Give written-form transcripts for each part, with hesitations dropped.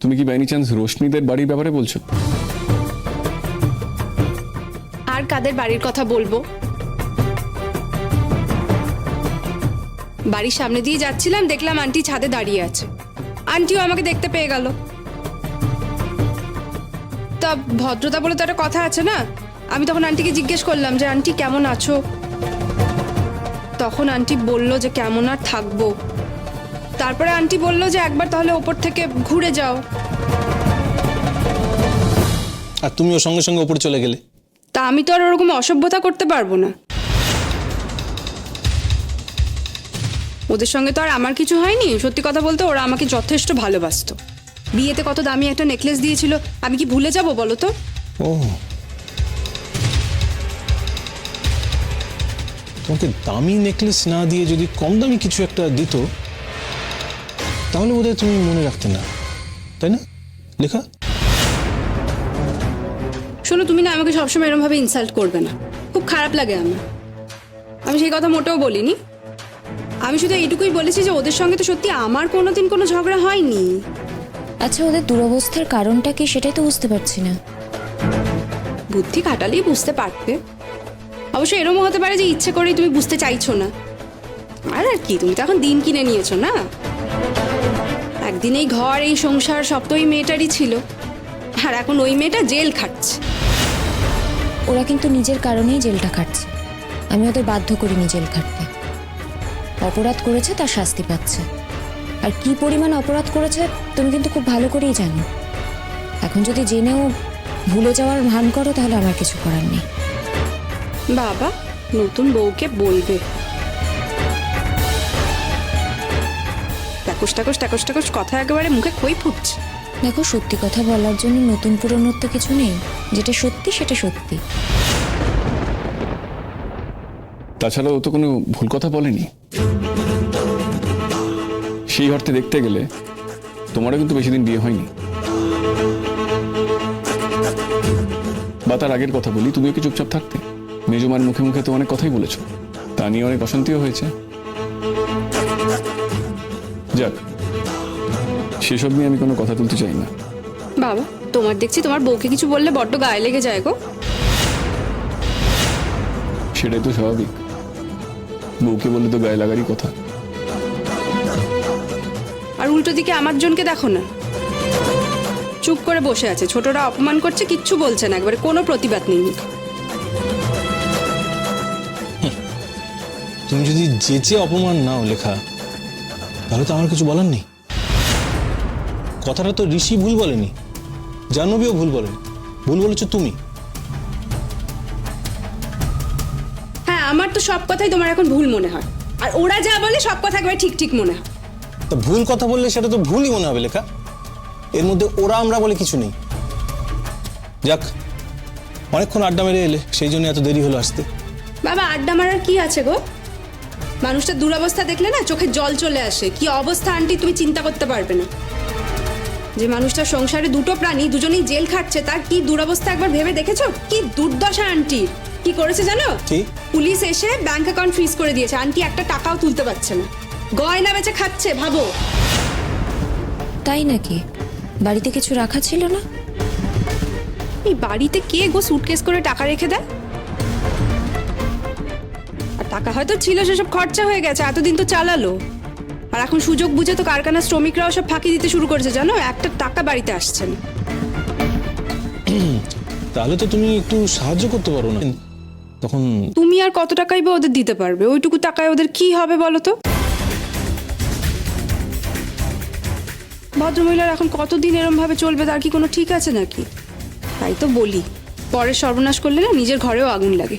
তুমি কি বাইনি চান্স রোশনীদের বাড়ির ব্যাপারে বলছো? আর কাদের বাড়ির কথা বলবো? বাড়ির সামনে দিয়ে যাচ্ছিলাম, দেখলাম আন্টি ছাদে দাঁড়িয়ে আছে। আন্টিও আমাকে দেখতে পেয়ে গেল। তা ভদ্রতা বলে তো একটা কথা আছে না। আমি তখন আন্টিকে জিজ্ঞেস করলাম যে আন্টি কেমন আছো। তখন আন্টি বলল যে কেমন আর থাকবো। তারপরে আন্টি বলল যে একবার তাহলে ওপর থেকে ঘুরে যাও। আর তুমিও সঙ্গে সঙ্গে উপরে চলে গেলে। তা আমি তো আর ওরকম অসভ্যতা করতে পারবো না। ওদের সঙ্গে তো আর আমার কিছু হয়নি। সত্যি কথা বলতে ওরা আমাকে যথেষ্ট ভালোবাসতো। বিয়েতে কত দামি একটা নেকলেস দিয়েছিল, আমি কি ভুলে যাব বলো তো? ও, তোমাকে দামি নেকলেস না দিয়ে যদি কম দামি কিছু একটা দিত তাহলে বোধহয় তুমি মনে রাখতে না, তাই না লেখা? শোনো, তুমি না আমাকে সবসময় এরকম ভাবে ইনসাল্ট করবে না, খুব খারাপ লাগে আমার। আমি সেই কথা মোটেও বলিনি। আমি শুধু এইটুকুই বলেছি যে ওদের সঙ্গে তো সত্যি আমার কোনোদিন কোনো ঝগড়া হয়নি। আচ্ছা, ওদের দুরবস্থার কারণটা কি সেটাই তো বুঝতে পারছি না। বুদ্ধি খাটালেই বুঝতে পারতে। অবশ্য এরকমও হতে পারে যে ইচ্ছে করেই তুমি বুঝতে চাইছো না। আর কি, তুমি তো এখন দিন কিনে নিয়েছো না। একদিন এই ঘর, এই সংসার সব তো ওই মেয়েটারই ছিল, আর এখন ওই মেয়েটা জেল খাটছে। ওরা কিন্তু নিজের কারণেই জেলটা খাটছে, আমি ওদের বাধ্য করিনি জেল খাটতে। অপরাধ করেছে, তার শাস্তি পাচ্ছে। আর কি পরিমাণ অপরাধ করেছে তুমি কিন্তু খুব ভালো করেই জানো। এখন যদি জেনেও ভুলে যাওয়ার ভান করো তাহলে আমার কিছু করার নেই। বাবা নতুন বউকে বলবে টাকুস টাকুস টাকুস টাকুস কথা একেবারে মুখে খই ফুটছে। দেখো, সত্যি কথা বলার জন্য নতুন পুরনোর তো কিছু নেই। যেটা সত্যি সেটা সত্যি। তাছাড়া ও তো কোনো ভুল কথা বলেনি। সেই অর্থে দেখতে গেলে তোমারও কিন্তু বেশি দিন বিয়ে হয়নি। বা তার আগের কথা বলি, তুমিও কি চুপচাপ থাকতে? মেজমার মুখে মুখে তো অনেক কথাই বলেছো, তা নিয়ে অনেক অশান্তিও হয়েছে। যাক, সেসব নিয়ে আমি কোনো কথা তুলতে চাই না। বাবা, তোমার দেখছি তোমার বউকে কিছু বললে বড্ড গায়ে লেগে যায় গো। সেটাই তো স্বাভাবিক, বউকে বললে তো গায়ে লাগারই কথা। আর উল্টো দিকে আমার জনকে দেখো না, চুপ করে বসে আছে। ছোটরা অপমান করছে, কিচ্ছু বলছে না, একবারে কোনো প্রতিবাদ নেই। তুমি যদি যেচে অপমান নাও লেখা, তাহলে তো আমার কিছু বলার নেই। কথাটা তো ঋষি ভুল বলেনি, জাহ্নবীও ভুল বলেনি, ভুল বলেছো তুমি। হ্যাঁ, আমার তো সব কথাই তোমার এখন ভুল মনে হয়, আর ওরা যা বলে সব কথা একবারে ঠিক ঠিক মনে হয়। তা ভুল কথা বললে সেটা তো ভুলই মনে হবে লেখা। এর মধ্যে ওরা আমরা বলে কিছু নেই। যাক, অনেকক্ষণ আড্ডা মেরে এলে, সেই জন্য এত দেরি হলো আসতে। বাবা, আড্ডা মারার কি আছে গো? মানুষটার দুরবস্থা দেখলে না চোখে জল চলে আসে। কি অবস্থা আন্টি, তুমি চিন্তা করতে পারবে না। যে মানুষটার সংসারে দুটো প্রাণী, দুজনেই জেল খাটছে, তার কি দুরবস্থা একবার ভেবে দেখেছো? কি দুর্দশা আন্টি। কি করেছে জানো? পুলিশ এসে ব্যাংক অ্যাকাউন্ট ফ্রিজ করে দিয়েছে। আন্টি একটা টাকাও তুলতে পারছে না, গয়না বেচে খাচ্ছে, ভাবো। তাই নাকি? বাড়িতে কিছু রাখা ছিল না? এই বাড়িতে কে গো সুটকেস করে টাকা রেখে দেয়? আর টাকা হয়তো ছিল, সেসব খরচা হয়ে গেছে, এতদিন তো চালালো। আর এখন সুযোগ বুঝে তো কারখানার শ্রমিকরাও সব ফাঁকি দিতে শুরু করেছে, জানো? একটা টাকা বাড়িতে আসছে না। তাহলে তো তুমি একটু সাহায্য করতে পারো না? তখন তুমি আর কত টাকাই বা ওদের দিতে পারবে? ওইটুকু টাকায় ওদের কি হবে বলো তো? ভদ্রমহিলার এখন কতদিন এরম ভাবে চলবে তার কি কোনো ঠিক আছে নাকি? তাই তো বলি, পরে সর্বনাশ করলে না নিজের ঘরেও আগুন লাগে।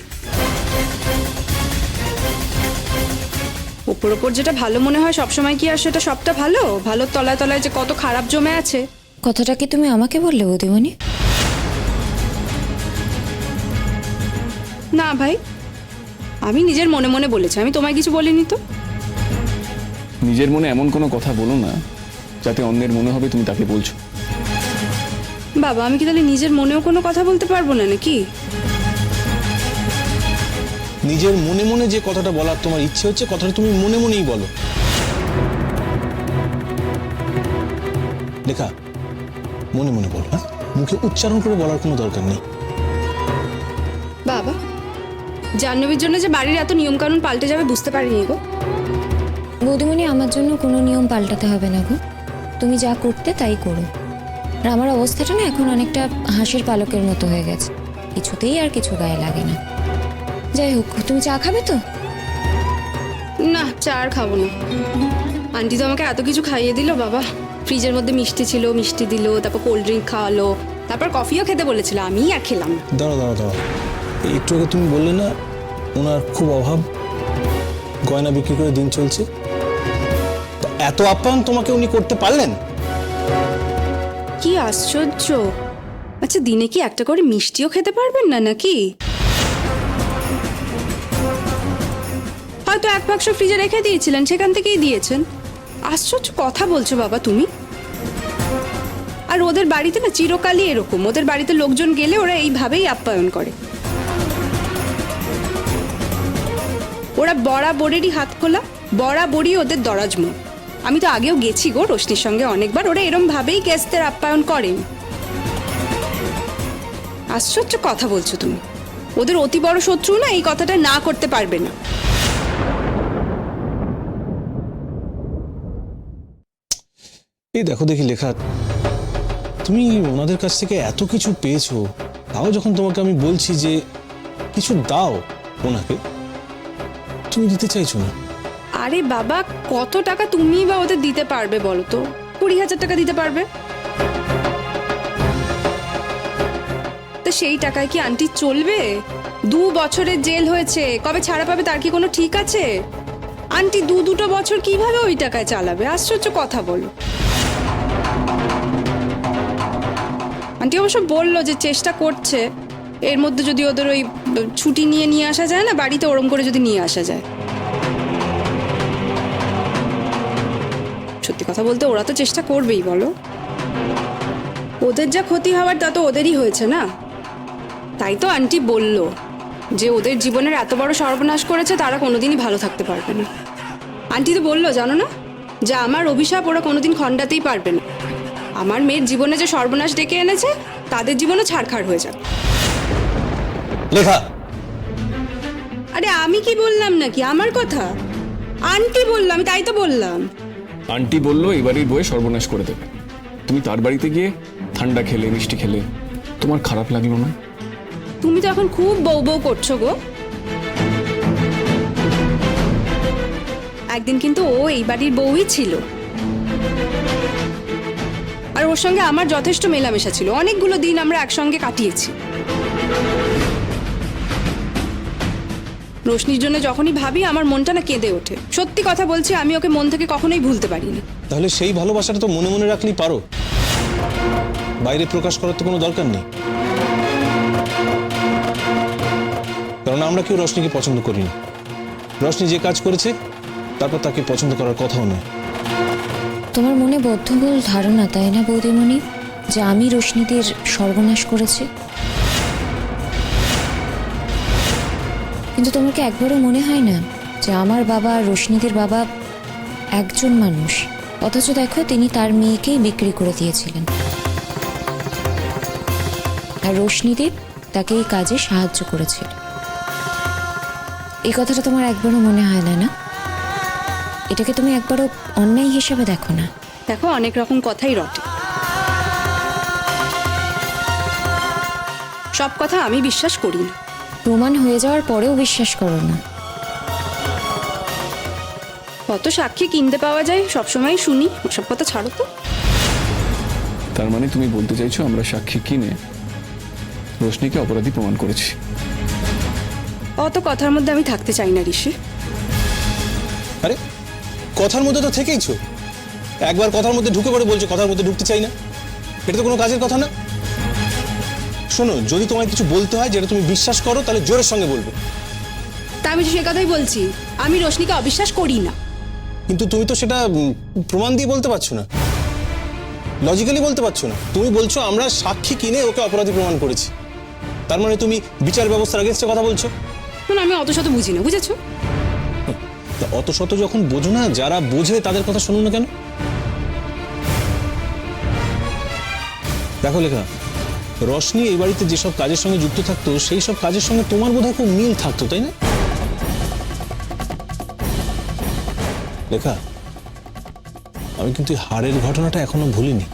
ওপর ওপর যেটা ভালো মনে হয় সবসময় কি আর সেটা সবটা ভালো? ভালোর তলায় তলায় যে কত খারাপ জমে আছে। কথাটা কি তুমি আমাকে বললে বৌদিমণি? না ভাই, আমি নিজের মনে মনে বলেছি, আমি তোমায় কিছু বলিনি তো। নিজের মনে এমন কোনো কথা বলো না যাতে অন্যের মনে হবে তুমি তাকে বলছো। বাবা, আমি কি তাহলে নিজের মনেও কোনো কথা বলতে পারবো না নাকি? নিজের মনে মনে যে কথাটা বলার তোমার ইচ্ছে হচ্ছে, কথাটা তুমি মনে মনেই বলো। লেখা, মনে মনে বলো, হ্যাঁ? মুখে উচ্চারণ করে বলার কোনো দরকার নেই। বাবা, জাহ্নবীর জন্য যে বাড়ির এত নিয়মকানুন পাল্টে যাবে বুঝতে পারিনি গো। বৌদিমণি, আমার জন্য কোনো নিয়ম পাল্টাতে হবে না গো। তুমি যা করতে তাই করো। আর আমার অবস্থাটা না এখন অনেকটা হাঁসের পালকের মতো হয়ে গেছে, কিছুতেই আর কিছু গায়ে লাগে না। যাই হোক, তুমি চা খাবে তো? না, চা আর খাবো না। আন্টি তো আমাকে এত কিছু খাইয়ে দিল বাবা। ফ্রিজের মধ্যে মিষ্টি ছিল, মিষ্টি দিল, তারপর কোল্ড ড্রিঙ্ক খাওয়ালো, তারপর কফিও খেতে বলেছিল, আমি আর খেলাম না। দাঁড়া দাঁড়া দাঁড়া, একটু আগে তুমি বললে না ওনার খুব অভাব, গয়না বিক্রি করে দিন চলছে। তা এত আপ্যায়ন তোমাকে উনি করতে পারলেন? কি আশ্চর্য! আচ্ছা, দিনে কি একটা করে মিষ্টিও খেতে পারবেন না নাকি? হয়তো এক বাক্স ফ্রিজে রেখে দিয়েছিলেন, সেখান থেকেই দিয়েছেন। আশ্চর্য কথা বলছো বাবা তুমি। আর ওদের বাড়িতে না চিরকালই এরকম, ওদের বাড়িতে লোকজন গেলে ওরা এইভাবেই আপ্যায়ন করে। ওরা বরাবরেরই হাত খোলা, বরাবরই ওদের দরাজমুখ। আমি তো আগেও গেছি গো রোশনির সঙ্গে অনেকবার, ওরা এরম ভাবেই গেস্টদের আপ্যায়ন করেন। আশ্চর্য কথা বলছো তুমি। ওদের অতি বড় শত্রু না এই কথাটা না করতে পারবে না। এই দেখো দেখি লেখা, তুমি ওনাদের কাছ থেকে এত কিছু পেয়েছো, তাও যখন তোমাকে আমি বলছি যে কিছু দাও ওনাকে, তুমি দিতে চাইছো না। আরে বাবা, কত টাকা তুমি বা ওদের দিতে পারবে বলো তো? 20,000 টাকা দিতে পারবে? তো সেই টাকায় কি আন্টি চলবে? 2 বছরের জেল হয়েছে, কবে ছাড়া পাবে তার কি কোনো ঠিক আছে? আন্টি দুটো বছর কিভাবে ওই টাকায় চালাবে? আশ্চর্য কথা বলো। আন্টি অবশ্য বললো যে চেষ্টা করছে, এর মধ্যে যদি ওদের ওই ছুটি নিয়ে আসা যায় না বাড়িতে, ওরম করে যদি নিয়ে আসা যায়। সত্যি কথা বলতে ওরা তো চেষ্টা করবেই বলো। ওদের যা ক্ষতি হওয়ার তা তো ওদেরই হয়েছে না। তাই তো আন্টি বলল যে ওদের জীবনের এত বড় সর্বনাশ করেছে, তারা কোনোদিনই ভালো থাকতে পারবে না। আন্টি তো বললো জানো না, যে আমার অভিশাপ ওরা কোনোদিন খণ্ডাতেই পারবে না। আমার মেয়ের জীবনে যে সর্বনাশ ডেকে এনেছে, তাদের জীবনও ছাড়খাড় হয়ে যাবে। লেখা, আরে আমি কি বললাম নাকি? আমার কথা আন্টি বললো, আমি তাই তো বললাম। আন্টি বললো এই বাড়ির বউয়ে সর্বনাশ করে দেবে। তুমি তার বাড়িতে গিয়ে ঠান্ডা খেলে, মিষ্টি খেলে, তোমার খারাপ লাগলো না? তুমি তো এখন খুব বউ বউ করছো গো। একদিন কিন্তু ও এই বাড়ির বউই ছিল, আর ওর সঙ্গে আমার যথেষ্ট মেলামেশা ছিল। অনেকগুলো দিন আমরা একসঙ্গে কাটিয়েছি। রোশনির জন্য যখনই ভাবি আমার মনটা না কেঁদে ওঠে। সত্যি কথা বলছি, আমি ওকে মন থেকে কখনোই ভুলতে পারি না। তাহলে সেই ভালোবাসাটা তো মনে মনে রাখলেই পারো, বাইরে প্রকাশ করার তো কোনো দরকার নেই। কারণ আমরা কেউ রশনিকে পছন্দ করি না। রশনি যে কাজ করেছে তারপর তাকে পছন্দ করার কথাও নয়। তোমার মনে বদ্ধমূল ধারণা, তাই না বৌদিমণি, যে আমি রোশনিদের সর্বনাশ করেছি? কিন্তু তোমার কি একবারও মনে হয় না যে আমার বাবা আর রোশনিদের বাবা একজন মানুষ, অথচ দেখো তিনি তার মেয়েকেই বিক্রি করে দিয়েছিলেন, আর রোশনিদের তাকে এই কাজে সাহায্য করেছিল। এই কথাটা তোমার একবারও মনে হয় না? না, এটাকে তুমি একবারও অন্যায় হিসেবে দেখো না? দেখো, অনেক রকম কথাই রটে। সব কথা আমি বিশ্বাস করি না। প্রমাণ হয়ে যাওয়ার পরেও বিশ্বাস করো না? কত সাক্ষী কিনতে পাওয়া যায় সবসময় শুনি, ওসব কথা ছাড়ো তো। তার মানে তুমি বলতে চাইছো আমরা সাক্ষী কিনে রোশনিকে অপরাধী প্রমাণ করেছি? অত কথার মধ্যে আমি থাকতে চাই না ঋষি। আরে কথার মধ্যে তো থেকেইছো, একবার কথার মধ্যে ঢুকে পড়ে বলছো কথার মধ্যে ঢুকতে চাই না। এটা তো কোনো কাজের কথা না। শোনো, যদি তোমায় কিছু বলতে হয় যেটা তুমি বিশ্বাস করো, তাহলে জোরের সঙ্গে বলবে। তা আমি সে কথাই বলছি, আমি রোশনিকে অবিশ্বাস করি না। কিন্তু তুমি তো সেটা প্রমাণ দিয়ে বলতে পারছো না, লজিক্যালি বলতে পারছো না। তুমি বলছো আমরা সাক্ষী কিনে ওকে অপরাধী প্রমাণ করেছি, তার মানে তুমি বিচার ব্যবস্থার এগেইনস্টে কথা বলছো। মানে আমি অত শত বুঝি না, বুঝেছো? তা অত শত যখন বোঝো না, যারা বোঝে তাদের কথা শুনো না কেন? দেখো লেখা, রশনি এই বাড়িতে যেসব কাজের সঙ্গে যুক্ত থাকতো সেই সব কাজের সঙ্গে তোমার বোধহয় খুব মিল থাকতো, তাই না? লেখা, আমি কিন্তু এই হাড়ের ঘটনাটা এখনো ভুলিনি।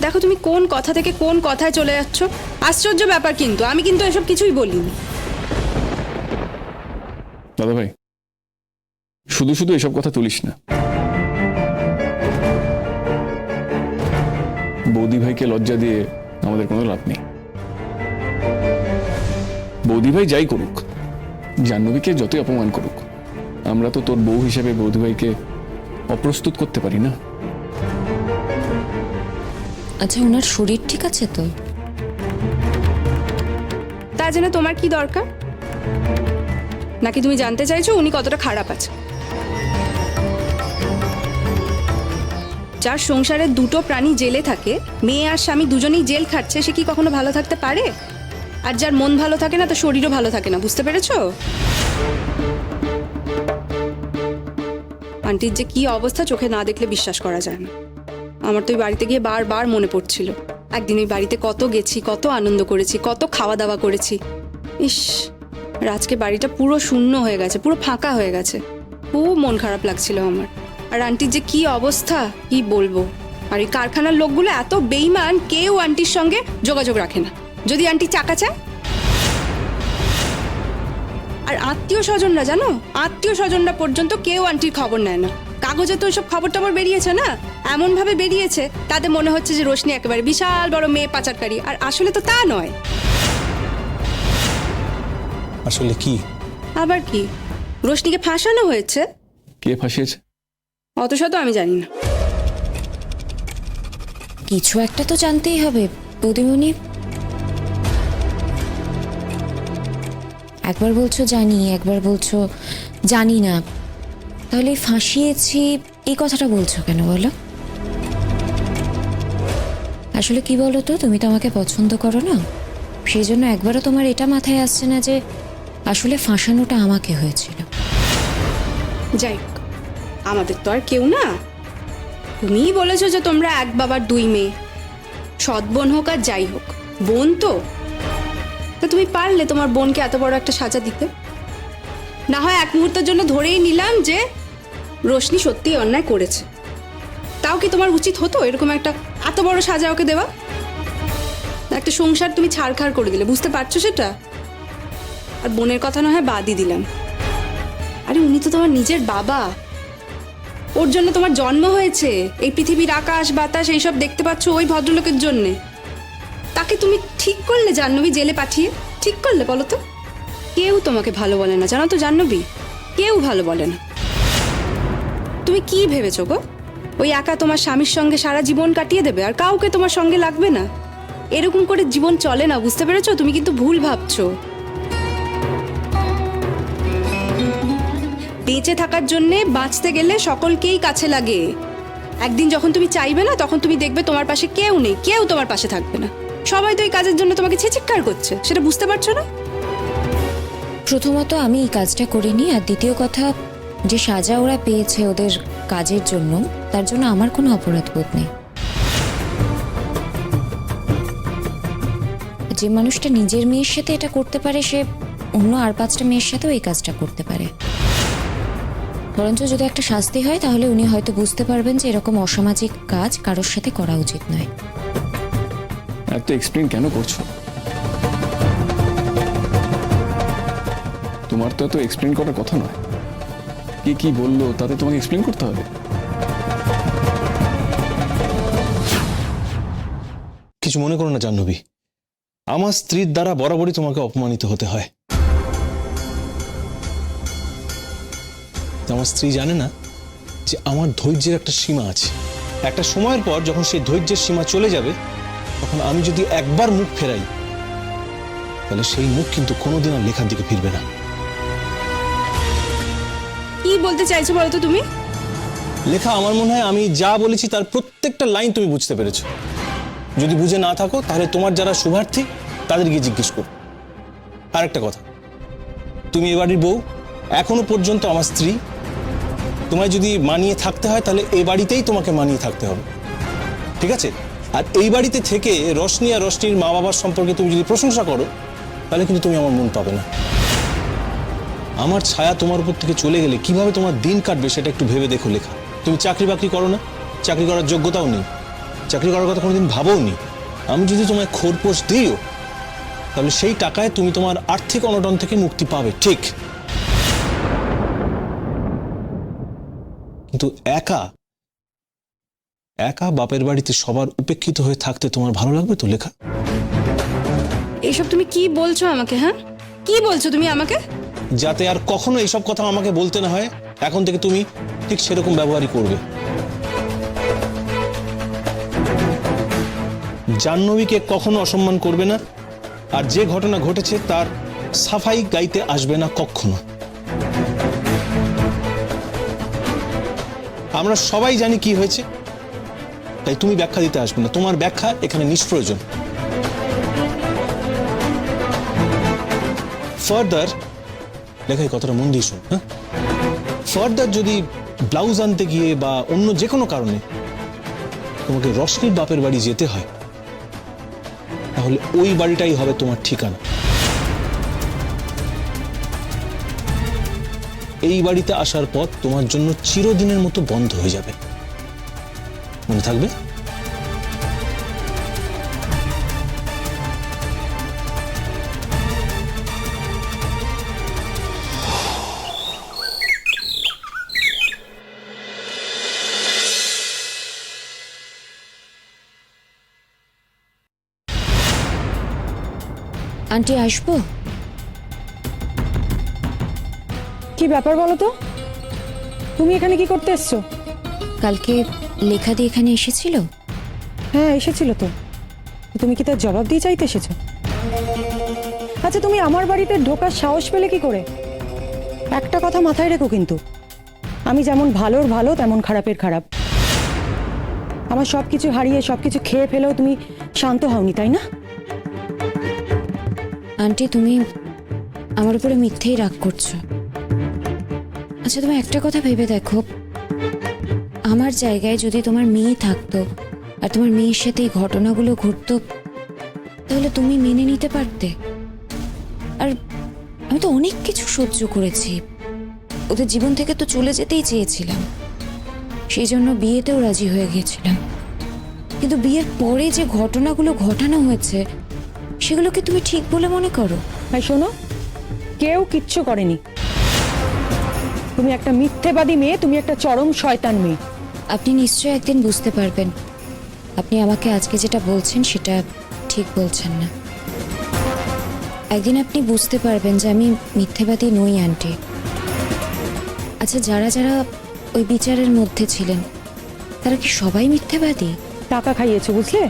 দেখো তুমি কোন কথা থেকে কোন কথায় চলে যাচ্ছ, আশ্চর্য ব্যাপার। কিন্তু আমি কিন্তু এসব কিছুই বলিনি। দাদা ভাই, শুধু শুধু এসব কথা তুলিস না। বৌদি ভাইকে লজ্জা দিয়ে আমাদের কোনো লাভ নেই। বৌদি ভাই যাই করুক, জাহ্নবীকে যতই অপমান করুক, আমরা তো তোর বউ হিসেবে বৌদি ভাইকে অপ্রস্তুত করতে পারি না। আচ্ছা, ওনার শরীর ঠিক আছে তো? তা জেনে তোমার কি দরকার? নাকি তুমি জানতে চাইছো উনি কতটা খারাপ আছে? যার সংসারে দুটো প্রাণী জেলে থাকে, মেয়ে আর স্বামী দুজনেই জেল খাটছে, সে কি কখনো ভালো থাকতে পারে? আর যার মন ভালো থাকে না, তার শরীরও ভালো থাকে না, বুঝতে পেরেছো? আন্টির যে কি অবস্থা চোখে না দেখলে বিশ্বাস করা যায় না। আমার তো ওই বাড়িতে গিয়ে বারবার মনে পড়ছিল, একদিন ওই বাড়িতে কত গেছি, কত আনন্দ করেছি, কত খাওয়া দাওয়া করেছি। ইস, আর আজকে বাড়িটা পুরো শূন্য হয়ে গেছে, পুরো ফাঁকা হয়ে গেছে। খুব মন খারাপ লাগছিল আমার। আর আন্টির যে কি অবস্থা কি বলবো। আর এই কারখানার লোকগুলো এত বেইমান, কেউ আন্টির সঙ্গে যোগাযোগ রাখে না। যদি আন্টি চাকা চায়, আর আত্মীয় স্বজনরা, জানো, আত্মীয় স্বজনরা পর্যন্ত কেউ আন্টির খবর নেয় না। কাগজে তো সব খবর টবর বেরিয়েছে না, এমন ভাবে বেরিয়েছে তাতে মনে হচ্ছে যে রোশনি একেবারে বিশাল বড় মেয়ে পাচারকারী। আর আসলে তো তা নয়। আসলে কি? আবার কি, রোশনিকে ফাঁসানো হয়েছে। কে ফাঁসিয়েছে? অত শত আমি জানি না। কিছু একটা তো জানতেই হবে বৌদিমণি। একবার বলছো জানি, একবার বলছো জানি না, তাহলে ফাঁসিয়েছি এই কথাটা বলছো কেন বলো? আসলে কি বলো তো, তুমি তো আমাকে পছন্দ করো না, সেই জন্য একবারও তোমার এটা মাথায় আসছে না যে আসলে ফাঁসানোটা আমাকে হয়েছিল। যাই হোক, আমাদের তো আর কেউ না। তুমিই বলেছো যে তোমরা এক বাবার দুই মেয়ে, সৎ বোন হোক আর যাই হোক, বোন তো। তা তুমি পারলে তোমার বোনকে এত বড় একটা সাজা দিতে? না হয় এক মুহূর্তের জন্য ধরেই নিলাম যে রোশনি সত্যিই অন্যায় করেছে, তাও কি তোমার উচিত হতো এরকম একটা এত বড় সাজা ওকে দেওয়া? একটা সংসার তুমি ছাড়খাড় করে দিলে, বুঝতে পারছো সেটা? আর বোনের কথা না হয় বাদই দিলাম, আরে উনি তো তোমার নিজের বাবা, ওর জন্য তোমার জন্ম হয়েছে। এই পৃথিবীর আকাশ বাতাস এইসব দেখতে পাচ্ছ ওই ভদ্রলোকের জন্যে। তাকে তুমি ঠিক করলে জাহ্নবী জেলে পাঠিয়ে? ঠিক করলে বলো তো? কেউ তোমাকে ভালো বলে না, জানো তো জাহ্নবী, কেউ ভালো বলে না। তুমি কি ভেবেছো গো, ওই একা তোমার স্বামীর সঙ্গে সারা জীবন কাটিয়ে দেবে আর কাউকে তোমার সঙ্গে লাগবে না? এরকম করে জীবন চলে না, বুঝতে পেরেছো? তুমি কিন্তু ভুল ভাবছো। বেঁচে থাকার জন্যে, বাঁচতে গেলে সকলকেই কাছে লাগে। একদিন যখন তুমি চাইবে না, তখন তুমি দেখবে তোমার পাশে কেউ নেই, কেউ তোমার পাশে থাকবে না। সবাই তো এই কাজের জন্য তোমাকে ছিচিৎকার করছে, সেটা বুঝতে পারছো না? প্রথমত আমি এই কাজটা করিনি, আর দ্বিতীয় কথা, যে সাজা ওরা পেয়েছে ওদের কাজের জন্য, তার জন্য আমার কোনো অপরাধ বোধ নেই। যে মানুষটা নিজের মেয়ের সাথে এটা করতে পারে, সে অন্য আর 5টা মেয়ের সাথেও এই কাজটা করতে পারে। বরঞ্চ যদি একটা শাস্তি হয়, তাহলে উনি হয়তো বুঝতে পারবেন যে এরকম অসামাজিক কাজ কারোর সাথে করা উচিত নয়। এত এক্সপ্লেন কেন করছো? তোমার তো এত এক্সপ্লেন করার কথা নয়। কে কি বললো তাতে তোমাকে এক্সপ্লেন করতে হবে? কিছু মনে করো না জাহ্নবী, আমার স্ত্রীর দ্বারা বরাবরই তোমাকে অপমানিত হতে হয়। আমার স্ত্রী জানে না যে আমার ধৈর্যের একটা সীমা আছে। একটা সময়ের পর যখন সেই ধৈর্যের সীমা চলে যাবে, তখন আমি যদি একবার মুখ ফেরাই, তাহলে সেই মুখ কিন্তু কোনোদিন আর লেখার দিকে ফিরবে না। কি বলতে চাইছো বলো তো তুমি? লেখা, আমার মনে হয় আমি যা বলেছি তার প্রত্যেকটা লাইন তুমি বুঝতে পেরেছো। যদি বুঝে না থাকো, তাহলে তোমার যারা শুভার্থী তাদের গিয়ে জিজ্ঞেস করো। আর একটা কথা, তুমি এ বাড়ির বউ, এখনো পর্যন্ত আমার স্ত্রী। তোমায় যদি মানিয়ে থাকতে হয় তাহলে এই বাড়িতেই তোমাকে মানিয়ে থাকতে হবে, ঠিক আছে? আর এই বাড়িতে থেকে রশনি আর রশনির মা বাবার সম্পর্কে তুমি যদি প্রশংসা করো তাহলে কিন্তু তুমি আমার মন পাবে না। আমার ছায়া তোমার উপর থেকে চলে গেলে কিভাবে তোমার দিন কাটবে সেটা একটু ভেবে দেখো লেখা। তুমি চাকরি বাকরি করো না, চাকরি করার যোগ্যতাও নেই, চাকরি করার কথা কোনোদিন ভাবও নি। আমি যদি তোমায় খোরপোশ দিও তাহলে সেই টাকায় তুমি তোমার আর্থিক অনটন থেকে মুক্তি পাবে, ঠিক। কিন্তু একা একা বাপের বাড়িতে সবার উপেক্ষিত হয়ে থাকতে তোমার ভালো লাগবে তো লেখা? এইসব তুমি কি বলছো আমাকে? হ্যাঁ, কি বলছো তুমি আমাকে? যাতে আর কখনো এইসব কথা আমাকে বলতে না হয়, এখন থেকে তুমি ঠিক সেরকম ব্যবহারই করবে। জাহ্নবীকে কখনো অসম্মান করবে না, আর যে ঘটনা ঘটেছে তার সাফাই গাইতে আসবে না কখনো। আমরা সবাই জানি কি হয়েছে, তাই তুমি ব্যাখ্যা দিতে আসবে না। তোমার ব্যাখ্যা এখানে নিষ্প্রয়োজন। ফার্দার লেখা, এই কথাটা মন দিয়ে শোন। হ্যাঁ, ফার্দার যদি ব্লাউজ আনতে গিয়ে বা অন্য যে কোনো কারণে তোমাকে রশনির বাপের বাড়ি যেতে হয় তাহলে ওই বাড়িটাই হবে তোমার ঠিকানা। এই বাড়িতে আসার পথ তোমার জন্য চিরদিনের মতো বন্ধ হয়ে যাবে, মনে থাকবে? আন্টি আসবো? কি ব্যাপার বলো তো? তুমি এখানে কি করতে এসছো? কালকে লেখা দিয়ে এখানে এসেছিল। হ্যাঁ এসেছিল তো। তুমি কি তার জবাব দিয়ে চাইতে এসেছো? আচ্ছা, তুমি আমার বাড়িতে ঢোকার সাহস পেলে কি করে? একটা কথা মাথায় রেখো কিন্তু, আমি যেমন ভালোর ভালো তেমন খারাপের খারাপ। আমার সবকিছু হারিয়ে সবকিছু খেয়ে ফেলেও তুমি শান্ত হওনি, তাই না? আন্টি, তুমি আমার উপরে মিথ্যেই রাগ করছো। আচ্ছা, তুমি একটা কথা ভেবে দেখো, আমার জায়গায় যদি তোমার মেয়ে থাকতো আর তোমার মেয়ের সাথে এই ঘটনাগুলো ঘটতো তাহলে তুমি মেনে নিতে পারতে? আর আমি তো অনেক কিছু সহ্য করেছি, ওদের জীবন থেকে তো চলে যেতেই চেয়েছিলাম, সেই জন্য বিয়েতেও রাজি হয়ে গিয়েছিলাম। কিন্তু বিয়ের পরে যে ঘটনাগুলো ঘটানো হয়েছে সেগুলোকে তুমি ঠিক বলে মনে করো? ভাই শোনো, কেউ কিচ্ছু করেনি। তুমি একটা মিথ্যেবাদী মেয়ে, তুমি একটা চরম শয়তান মেয়ে। আপনি নিশ্চয়ই একদিন বুঝতে পারবেন আপনি আমাকে আজকে যেটা বলছেন সেটা ঠিক বলছেন না। একদিন আপনি বুঝতে পারবেন যে আমি মিথ্যেবাদী নই আন্টি। আচ্ছা, যারা যারা ওই বিচারের মধ্যে ছিলেন তারা কি সবাই মিথ্যেবাদী? টাকা খাইয়েছো, বুঝলে?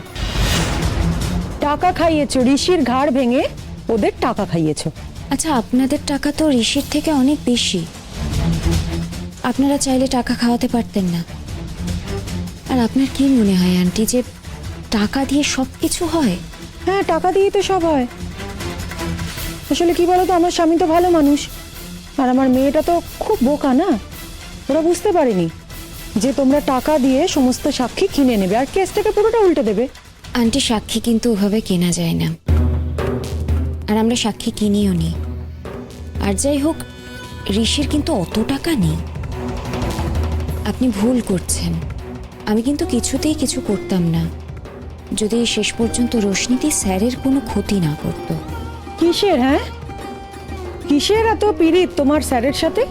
টাকা খাইয়েছো, ঋষির ঘাড় ভেঙে ওদের টাকা খাইয়েছো। আচ্ছা, আপনাদের টাকা তো ঋষির থেকে অনেক বেশি, আপনারা চাইলে টাকা খাওয়াতে পারতেন না? আর আপনার কি মনে হয় আন্টি যে টাকা দিয়ে সব কিছু হয়? হ্যাঁ, টাকা দিয়েই তো সব হয়। আসলে কি বলতো, আমার স্বামী তো ভালো মানুষ আর আমার মেয়েটা তো খুব বোকা না। ওরা বুঝতে পারেনি যে তোমরা টাকা দিয়ে সমস্ত সাক্ষী কিনে নেবে আর কেসটাকে পুরোটা উল্টে দেবে। আন্টি, সাক্ষী কিন্তু ওভাবে কেনা যায় না, আর আমরা সাক্ষী কিনিও নি। আর যাই হোক, ঋষির কিন্তু অত টাকা নেই। আপনি ভুল করছেন। আমি কিন্তু কিছুতেই কিছু করতাম না যদি শেষ পর্যন্ত রোশনীতি স্যারের কোনো ক্ষতি না করত। কিসের? হ্যাঁ, কিসের এত পিরিত তোমার স্যারের সাথে?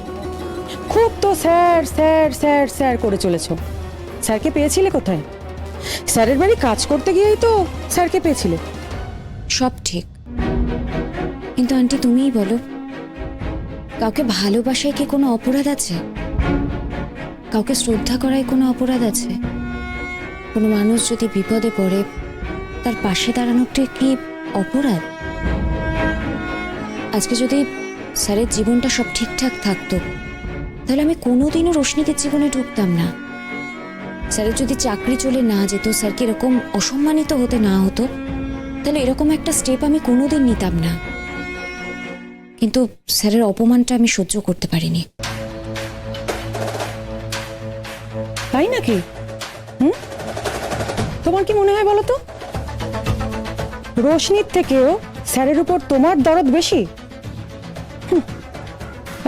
খুব তো স্যার স্যার স্যার স্যার করে চলেছ। স্যারকে পেয়েছিলে কোথায়? স্যারের বাড়ি কাজ করতে গিয়েই তো স্যারকে পেয়েছিলে। সব ঠিক, কিন্তু আন্টি তুমিই বলো, কাউকে ভালোবাসায় কি কোনো অপরাধ আছে? কাউকে শ্রদ্ধা করায় কোনো অপরাধ আছে? কোনো মানুষ যদি বিপদে পড়ে তার পাশে দাঁড়ানোটা কি অপরাধ? আজকে যদি স্যারের জীবনটা সব ঠিকঠাক থাকতো তাহলে আমি কোনোদিনও রোশনীদের জীবনে ঢুকতাম না। স্যারের যদি চাকরি চলে না যেত, স্যারকে এরকম অসম্মানিত হতে না হতো, তাহলে এরকম একটা স্টেপ আমি কোনোদিন নিতাম না। কিন্তু স্যারের অপমানটা আমি সহ্য করতে পারিনি। তাই নাকি? হুম, তোমার কি মনে হয় বলো তো, রোশনির থেকেও স্যারের উপর তোমার দরদ বেশি?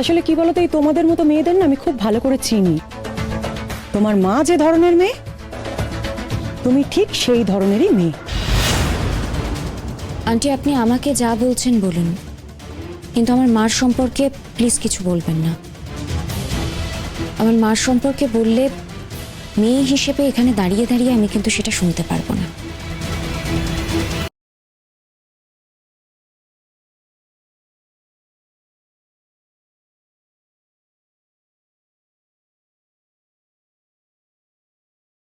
আসলে কি বলতো, এই তোমাদের মতো মেয়েদের না আমি খুব ভালো করে চিনি। তোমার মা যে ধরনের মেয়ে, তুমি ঠিক সেই ধরনেরই মেয়ে। আন্টি, আপনি আমাকে যা বলছেন বলুন, কিন্তু আমার মার সম্পর্কে প্লিজ কিছু বলবেন না। আমার মার সম্পর্কে বললে মেয়ে হিসেবে এখানে দাঁড়িয়ে দাঁড়িয়ে আমি কিন্তু সেটা শুনতে পারবো না।